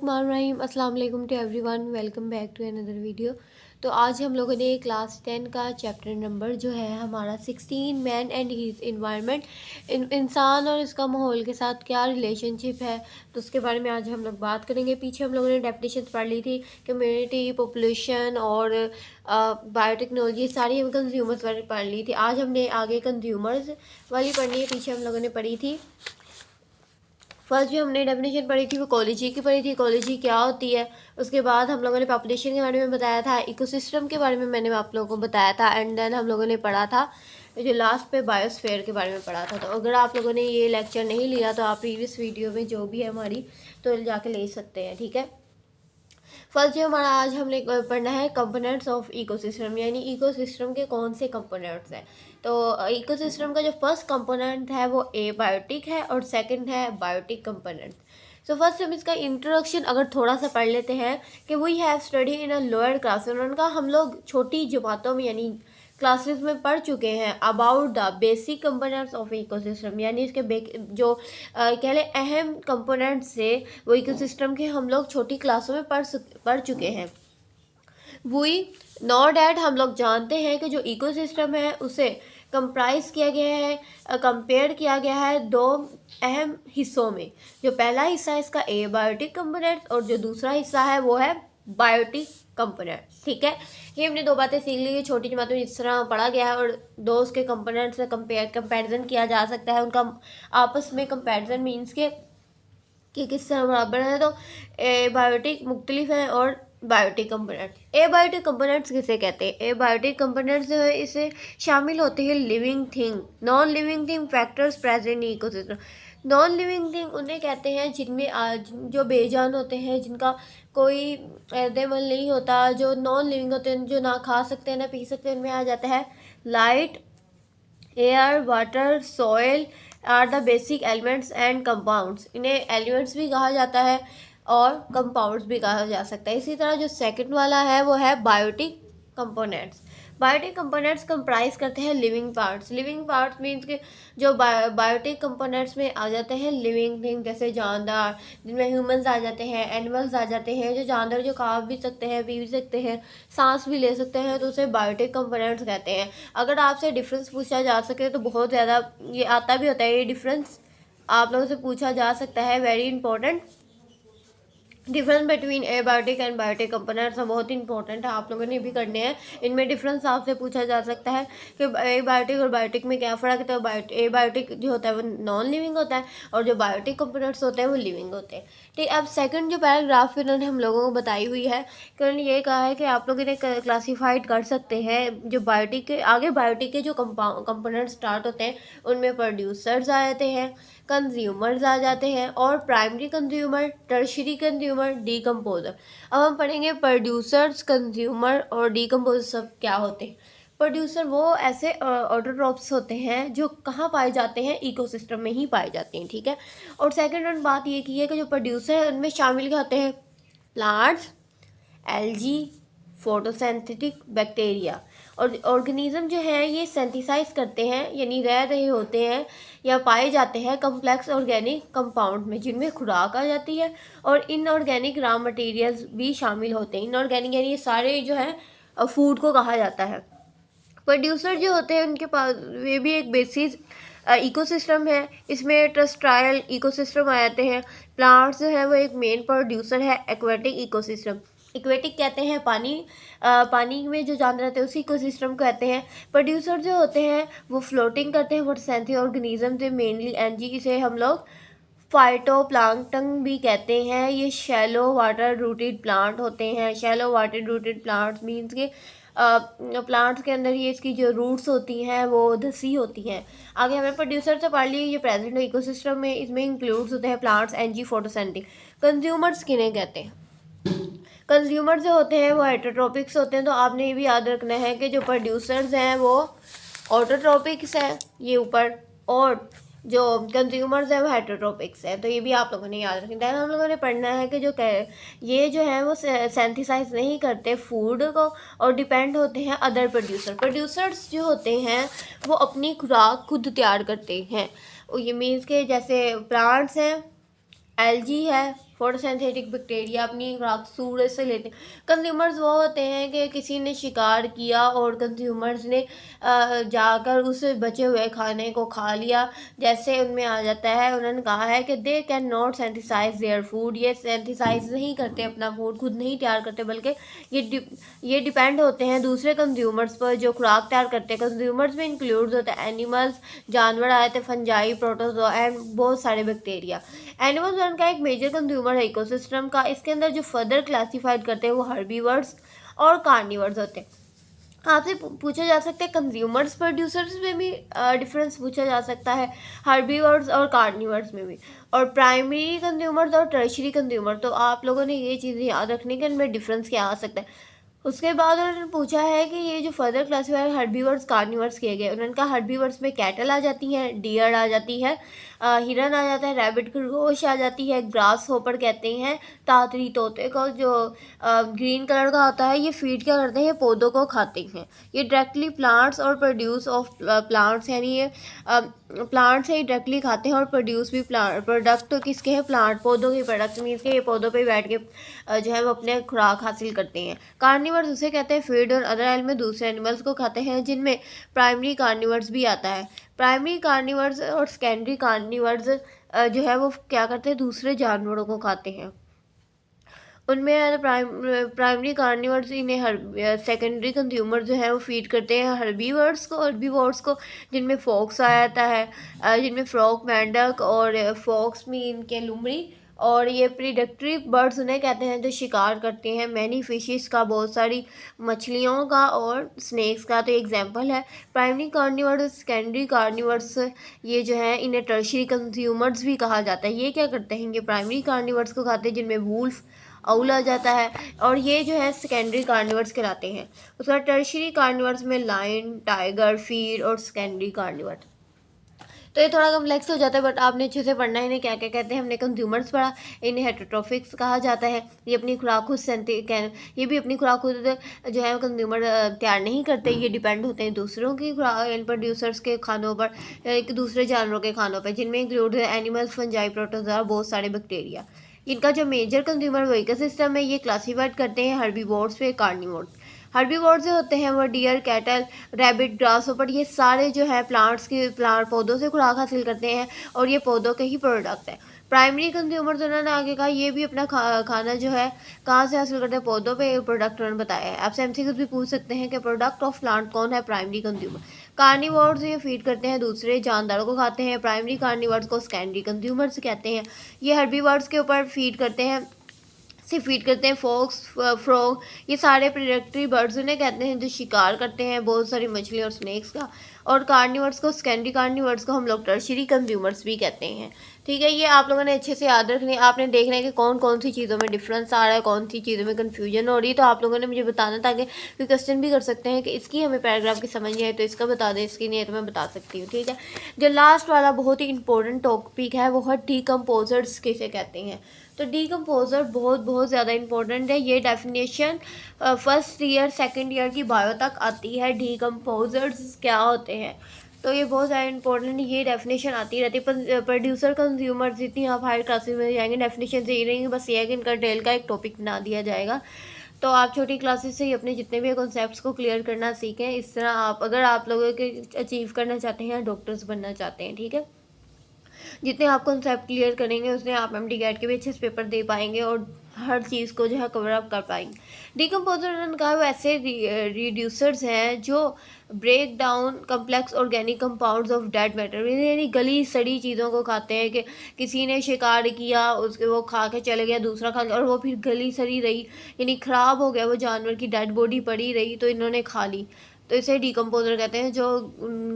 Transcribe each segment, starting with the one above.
बिस्मिल्लाहिर्रहमानिर्रहीम अस्सलाम वालेकुम to everyone, welcome back to another video. तो आज हम लोगों ने क्लास 10 का चैप्टर नंबर जो है हमारा 16 मैन एंड हीज इन्वायरमेंट, इंसान और इसका माहौल के साथ क्या रिलेशनशिप है, तो उसके बारे में आज हम लोग बात करेंगे। पीछे हम लोगों ने डेफिनेशन पढ़ ली थी, कम्युनिटी, पॉपुलेशन और बायोटेक्नोलॉजी, सारी हम कंज्यूमर्स वाली पढ़ ली थी। आज हमने आगे कंज्यूमर्स वाली पढ़नी है। पीछे हम लोगों ने पढ़ी थी, फर्स्ट जो हमने डेफिनेशन पढ़ी थी वो इकोलॉजी की पढ़ी थी, इकोलॉजी क्या होती है। उसके बाद हम लोगों ने पॉपुलेशन के बारे में बताया था, इकोसिस्टम के बारे में मैंने आप लोगों को बताया था, एंड देन हम लोगों ने पढ़ा था जो लास्ट पे बायोस्फीयर के बारे में पढ़ा था। तो अगर आप लोगों ने ये लेक्चर नहीं लिया तो आप प्रीवियस वीडियो में जो भी है हमारी तो जाके ले सकते हैं, ठीक है। फर्स्ट जो हमारा आज हमने पढ़ना है कंपोनेंट्स ऑफ इकोसिस्टम, यानी इकोसिस्टम के कौन से कंपोनेंट्स हैं। तो इकोसिस्टम का जो फर्स्ट कंपोनेंट है वो एबायोटिक है और सेकंड है बायोटिक कंपोनेंट। सो फर्स्ट हम इसका इंट्रोडक्शन अगर थोड़ा सा पढ़ लेते हैं कि we have study in a lower class, उनका हम लोग छोटी जमातों में यानी क्लासेस में पढ़ चुके हैं about the basic components of ecosystem, यानी इसके जो कह लें अहम कंपोनेंट्स से वो इकोसिस्टम के हम लोग छोटी क्लासों में पढ़ चुके हैं। वी नो डैट, हम लोग जानते हैं कि जो इकोसिस्टम है उसे कंप्राइज किया गया है, कंपेयर किया गया है दो अहम हिस्सों में। जो पहला हिस्सा है इसका एबायोटिक कंपोनेंट्स और जो दूसरा हिस्सा है वो है बायोटिक कंपोनेंट, ठीक है। ये हमने दो बातें सीख ली है छोटी जमातों में जिस तरह पढ़ा गया है, और दो उसके कंपोनेंट्स से कंपैरिजन किया जा सकता है, उनका आपस में कंपैरिजन मीन्स के कि किस तरह बराबर है। तो एबायोटिक मुख्तलिफ हैं और बायोटिक कंपोनेंट्स। एबायोटिक कंपोनेंट्स किसे कहते हैं? एबायोटिक कंपोनेंट्स जो है इसे शामिल होते हैं living thing, non living thing factors present in ecosystem. Non living thing उन्हें कहते हैं जिनमें जो बेजान होते हैं, जिनका कोई अमल नहीं होता, जो नॉन लिविंग होते हैं, जो ना खा सकते हैं ना पी सकते हैं। उनमें आ जाता है light, air, water, soil are the basic elements and compounds. इन्हें एलिमेंट्स भी कहा जाता है और कंपाउंड्स भी कहा जा सकता है। इसी तरह जो सेकंड वाला है वो है biotic components. Biotic components comprise करते हैं living parts. Living parts means के जो बायोटिक कंपोनेंट्स में आ जाते हैं लिविंग थिंग, जैसे जानदार, जिनमें ह्यूमंस आ जाते हैं, एनिमल्स आ जाते हैं, जो जानदार जो खा भी सकते हैं, पी भी सकते हैं, सांस भी ले सकते हैं, तो उसे बायोटिक कंपोनेंट्स कहते हैं। अगर आपसे डिफरेंस पूछा जा सके तो बहुत ज़्यादा ये आता भी होता है, ये डिफरेंस आप लोगों से पूछा जा सकता है, very important. Difference between abiotic and biotic components बहुत इंपॉर्टेंट है, आप लोगों ने भी करने हैं। इनमें डिफरेंस आपसे पूछा जा सकता है कि एबायोटिक और बायोटिक में क्या फ़र्क है। तो एबायोटिक जो होता है वो नॉन लिविंग होता है और जो बायोटिक कंपोनेंट्स होते हैं वो लिविंग होते हैं, ठीक। अब सेकंड जो पैराग्राफ इन्होंने हम लोगों को बताई हुई है कि उन्होंने ये कहा है कि आप लोग इन्हें क्लासीफाइड कर सकते हैं। जो बायोटिक के आगे बायोटिक के जो कंपोनेंट स्टार्ट होते हैं उनमें प्रोड्यूसर्स आ जाते हैं, कंज्यूमर्स आ जाते हैं, और primary consumer, tertiary consumer, decomposer. अब हम पढ़ेंगे प्रोड्यूसर्स, कंज्यूमर और डीकम्पोजर सब क्या होते हैं। प्रोड्यूसर वो ऐसे ऑटोट्रॉप्स होते हैं जो कहाँ पाए जाते हैं, इकोसिस्टम में ही पाए जाते हैं, ठीक है। और सेकंड बात ये की है कि जो प्रोड्यूसर है उनमें शामिल क्या होते हैं, प्लांट्स, एल्गी, फोटोसिंथेटिक बैक्टीरिया। और ऑर्गेनिज्म जो है ये सेंथिसाइज करते हैं, यानी रह रहे होते हैं या पाए जाते हैं कम्प्लेक्स ऑर्गेनिक कंपाउंड में, जिनमें खुराक आ जाती है और इनऑर्गेनिक रॉ मटेरियल्स भी शामिल होते हैं। इनऑर्गेनिक यानी ये सारे जो है फूड को कहा जाता है। प्रोड्यूसर जो होते हैं उनके पास वे भी एक बेसिस इकोसिस्टम है, इसमें टेरेस्ट्रियल इकोसिस्टम आ जाते हैं। प्लांट्स जो है वो एक मेन प्रोड्यूसर है एक्वेटिक इकोसिस्टम। इक्वेटिक कहते हैं पानी में जो जानवर रहते हैं उसी इकोसिस्टम को कहते हैं। प्रोड्यूसर जो होते हैं वो फ्लोटिंग करते हैं फोटोसिंथेटिक ऑर्गेनिज्म से, मेनली एंजी से हम लोग फाइटोप्लैंक्टन भी कहते हैं। ये शैलो वाटर रूटेड प्लांट होते हैं। Shallow water rooted plants means के प्लांट्स के अंदर ये इसकी जो रूट्स होती हैं वो धसी होती हैं। आगे हमें प्रोड्यूसर से पढ़ लिए, ये प्रेजेंट इकोसिस्टम में इसमें इंक्लूड्स होते हैं प्लांट्स, एंजी, फोटोसिंथेटिक। कंज्यूमर्स किन्हें कहते हैं? कंज्यूमर जो होते हैं वो हेटरोट्रॉपिक्स होते हैं। तो आपने ये भी याद रखना है कि जो प्रोड्यूसर्स हैं वो ऑटोट्रॉपिक्स हैं ये ऊपर, और जो कंज्यूमर्स हैं वो हेटरोट्रॉपिक्स हैं। तो ये भी आप लोगों ने याद रखना है। हम लोगों ने पढ़ना है कि ये जो है वो सेंथिसाइज नहीं करते फूड को और डिपेंड होते हैं अदर प्रोड्यूसर्स जो होते हैं वो अपनी खुराक खुद तैयार करते हैं। ये मीन्स के जैसे प्लांट्स हैं, एल्गी है, फोटोसिंथेटिक बैक्टीरिया अपनी खुराक सूरज से लेते हैं। कंज्यूमर्स वो होते हैं कि किसी ने शिकार किया और कंज्यूमर्स ने जाकर उस बचे हुए खाने को खा लिया। जैसे उनमें आ जाता है, उन्होंने कहा है कि they can not synthesise their food, ये सेंथिसाइज नहीं करते अपना फूड, खुद नहीं तैयार करते, बल्कि ये डिपेंड होते हैं दूसरे कंज्यूमर्स पर जो खुराक तैयार करते हैं। कंज्यूमर्स में इंक्लूड होते हैं एनिमल्स, जानवर आए थे, फंजाई, प्रोटोजोआ एंड बहुत सारे बैक्टीरिया। एनिमल्स उनका एक मेजर कंज्यूमर है इकोसिस्टम का। इसके अंदर जो फर्दर क्लासिफाइड करते हैं वो हर्बीवर्स और कार्निवर्स होते हैं। आपसे पूछा जा सकता है कंज्यूमर्स प्रोड्यूसर्स में भी डिफरेंस पूछा जा सकता है, हर्बीवर्स और कार्निवर्स में भी, और प्राइमरी कंज्यूमर्स और टर्शरी कंज्यूमर। तो आप लोगों ने ये चीज़ें याद रखनी कि इनमें डिफरेंस क्या आ सकता है। उसके बाद उन्होंने पूछा है कि ये जो फर्दर क्लासिफाई हर्बीवर्स कार्निवर्स किए गए, उन्होंने कहा हर्बीवर्स में कैटल आ जाती हैं, डियर आ जाती है, हिरन आ जाता है, रैबिट खरगोश आ जाती है, ग्रास होपर कहते हैं तातरी तोते को जो ग्रीन कलर का होता है। ये फीड क्या करते हैं, पौधों को खाते हैं। ये डायरेक्टली प्लांट्स और प्रोड्यूस ऑफ प्लांट्स, यानी ये प्लांट से ही डायरेक्टली खाते हैं और प्रोड्यूस भी प्रोडक्ट तो किसके हैं, प्लांट पौधों के प्रोडक्ट मीन्स के ये पौधों पे बैठ के जो है वो अपने खुराक हासिल करते हैं। कार्निवर्स उसे कहते हैं फीड और अदर एनिमल में दूसरे एनिमल्स को खाते हैं, जिनमें प्राइमरी कार्निवर्स भी आता है। प्राइमरी कार्निवर्स और सेकेंडरी कार्निवर्स जो है वो क्या करते हैं, दूसरे जानवरों को खाते हैं। उनमें प्राइमरी कार्निवर्स इन्हें सेकेंडरी कंज्यूमर जो है वो फीड करते हैं हर्बीवर्स को, जिनमें फॉक्स आ जाता है, जिनमें फ्रॉग, मेंढक और फॉक्स मीन के लुमड़ी। और ये प्रीडेटरी बर्ड्स उन्हें कहते हैं जो शिकार करते हैं, मैनी फिशेस का, बहुत सारी मछलियों का और स्नेक्स का। तो एग्जांपल है प्राइमरी कार्निवर्स, सेकेंडरी कार्निवर्स। ये जो है इन्हें टर्शरी कंज्यूमर्स भी कहा जाता है। ये क्या करते हैं, ये प्राइमरी कार्निवर्स को खाते हैं, जिनमें वुल्फ, आउल आ जाता है, और ये जो है सेकेंडरी कार्निवर्स कहलाते हैं। उसके बाद टर्शरी कार्निवर्स में लायन, टाइगर, फील और सेकेंडरी कार्निवर्स। तो ये थोड़ा कम्प्लेक्स हो जाता है, बट आपने अच्छे से पढ़ना है इन्हें क्या क्या कहते हैं। हमने कंज्यूमर्स पढ़ा, इन्हें हेटेरोट्रोफिक्स कहा जाता है। ये अपनी खुराक खुद ये भी अपनी खुराक खुद जो है कंज्यूमर तैयार नहीं करते, ये डिपेंड होते हैं दूसरों की प्रोड्यूसर्स के खानों पर, एक दूसरे जानवरों के खानों पर, जिनमें इंक्लूड है एनिमल्स, फंजाई, प्रोटोजोआ, बहुत सारे बैक्टीरिया। इनका जो मेजर कंज्यूमर वो इकोसिस्टम है, ये क्लासीफाइड करते हैं हर्बीवोर्स पे कार्निवोर्स। हर्बीवोर्स जो होते हैं वो deer, cattle, rabbit, grasshopper, ये सारे जो है प्लांट पौधों से खुराक हासिल करते हैं और ये पौधों के ही प्रोडक्ट है। प्राइमरी कंज्यूमर जो उन्होंने आगे कहा, ये भी अपना खाना जो है कहाँ से हासिल करते हैं, पौधों पे प्रोडक्ट उन्होंने बताया है। आपसे एमसीक्यूज भी पूछ सकते हैं कि प्रोडक्ट ऑफ प्लांट कौन है, प्राइमरी कंज्यूमर। कार्निवोर्स ये फीड करते हैं, दूसरे जानदारों को खाते हैं। प्राइमरी कार्निवर्स को सेकेंडरी कंज्यूमर्स कहते हैं। ये हर्बीवर्स के ऊपर फीड करते हैं, फॉक्स, फ्रॉग, ये सारे प्रेडेटरी बर्ड्स उन्हें कहते हैं जो शिकार करते हैं बहुत सारी मछली और स्नेक्स का। और कार्निवर्स को, सेकेंडरी कार्निवर्स को हम लोग टर्शरी कंज्यूमर्स भी कहते हैं। ठीक है, ये आप लोगों ने अच्छे से याद रखनी है। आपने देखना है कि कौन कौन सी चीज़ों में डिफरेंस आ रहा है, कौन सी चीज़ों में कन्फ्यूजन हो रही है। तो आप लोगों ने मुझे बताना, ताकि कोई क्वेश्चन भी कर सकते हैं कि इसकी हमें पैराग्राफ की समझ नहीं है तो इसका बता दें, इसकी नहीं है तो मैं बता सकती हूँ। ठीक है, जो लास्ट वाला बहुत ही इंपॉर्टेंट टॉपिक है वो है डीकम्पोजर्स किसे कहते हैं। तो डीकम्पोजर बहुत ज़्यादा इंपॉर्टेंट है। ये definition first year second year की बायो तक आती है, डीकम्पोजर्स क्या होते हैं। तो ये बहुत ज़्यादा इंपॉर्टेंट, ये डेफिनेशन आती रहती है। प्रोड्यूसर कंज्यूमर जितनी आप हायर क्लासेस में जाएंगे डेफिनेशन से ही रहेंगे, बस ये है कि इनका डिटेल का एक टॉपिक बना दिया जाएगा। तो आप छोटी क्लासेस से ही अपने जितने भी कॉन्सेप्ट्स को क्लियर करना सीखें। इस तरह आप, अगर आप लोगों के अचीव करना चाहते हैं, डॉक्टर्स बनना चाहते हैं, ठीक है, जितने आप कॉन्सेप्ट क्लियर करेंगे उतने आप एमडी गेट के भी अच्छे से पेपर दे पाएंगे और हर चीज़ को जो है कवर अप कर पाएंगे। डीकम्पोजर उन्होंने कहा वो ऐसे रिड्यूसर्स हैं जो break down complex organic compounds of dead matter, यानी गली सड़ी चीज़ों को खाते हैं। कि किसी ने शिकार किया, उसके वो खा के चले गया, दूसरा खा गया और वो फिर गली सड़ी रही, यानी ख़राब हो गया, वो जानवर की डेड बॉडी पड़ी रही तो इन्होंने खा ली। तो इसे डीकम्पोजर कहते हैं, जो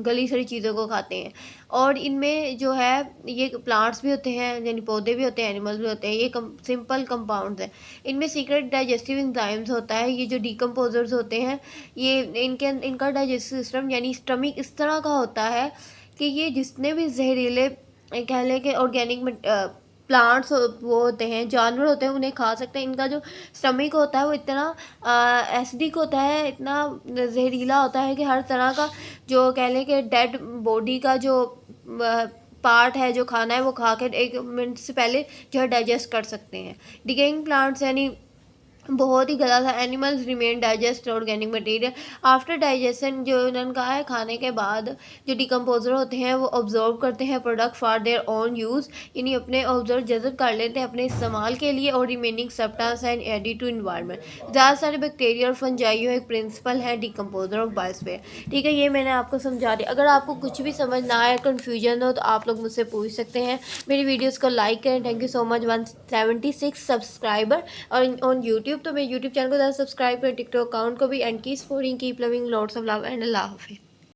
गली सड़ी चीज़ों को खाते हैं। और इनमें जो है ये प्लांट्स भी होते हैं, यानी पौधे भी होते हैं, एनिमल्स भी होते हैं। ये सिंपल कंपाउंड्स हैं। इनमें सीक्रेट डाइजेस्टिव एंजाइम्स होता है। ये जो डीकम्पोजर्स होते हैं, ये इनका डाइजेस्टिव सिस्टम यानी स्टमक इस तरह का होता है कि ये जितने भी जहरीले कह लें कि ऑर्गेनिक प्लांट्स वो होते हैं, जानवर होते हैं, उन्हें खा सकते हैं। इनका जो स्टमक होता है वो इतना एसिडिक होता है, इतना जहरीला होता है कि हर तरह का जो कह लें कि डेड बॉडी का जो पार्ट है जो खाना है वो खा कर 1 मिनट से पहले जो है डाइजेस्ट कर सकते हैं। डिकेइंग प्लांट्स यानी बहुत ही गलत है। Animals remain digest organic material after digestion, जो उन्होंने कहा है खाने के बाद जो डिकम्पोजर होते हैं वो ऑब्जॉर्व करते हैं product for their own use, यानी अपने ऑब्जर्व जज़ब कर लेते हैं अपने इस्तेमाल के लिए, और remaining substance and added to environment. ज़्यादा सारे बैक्टीरिया और फंजाइयो एक प्रिंसिपल है डिकम्पोजर ऑफ बायोस्फीयर। ठीक है, ये मैंने आपको समझा दिया। अगर आपको कुछ भी समझ ना आए, कन्फ्यूजन हो, तो आप लोग मुझसे पूछ सकते हैं। मेरी वीडियोज़ को लाइक करें। Thank you so much. 176 subscriber और ऑन यूट्यूब, तो मेरे यूट्यूब चैनल को ज़्यादा सब्सक्राइब करें, टिकटॉक अकाउंट को भी। And keep supporting, keep loving, lots of love and अल्लाह हाफिज़।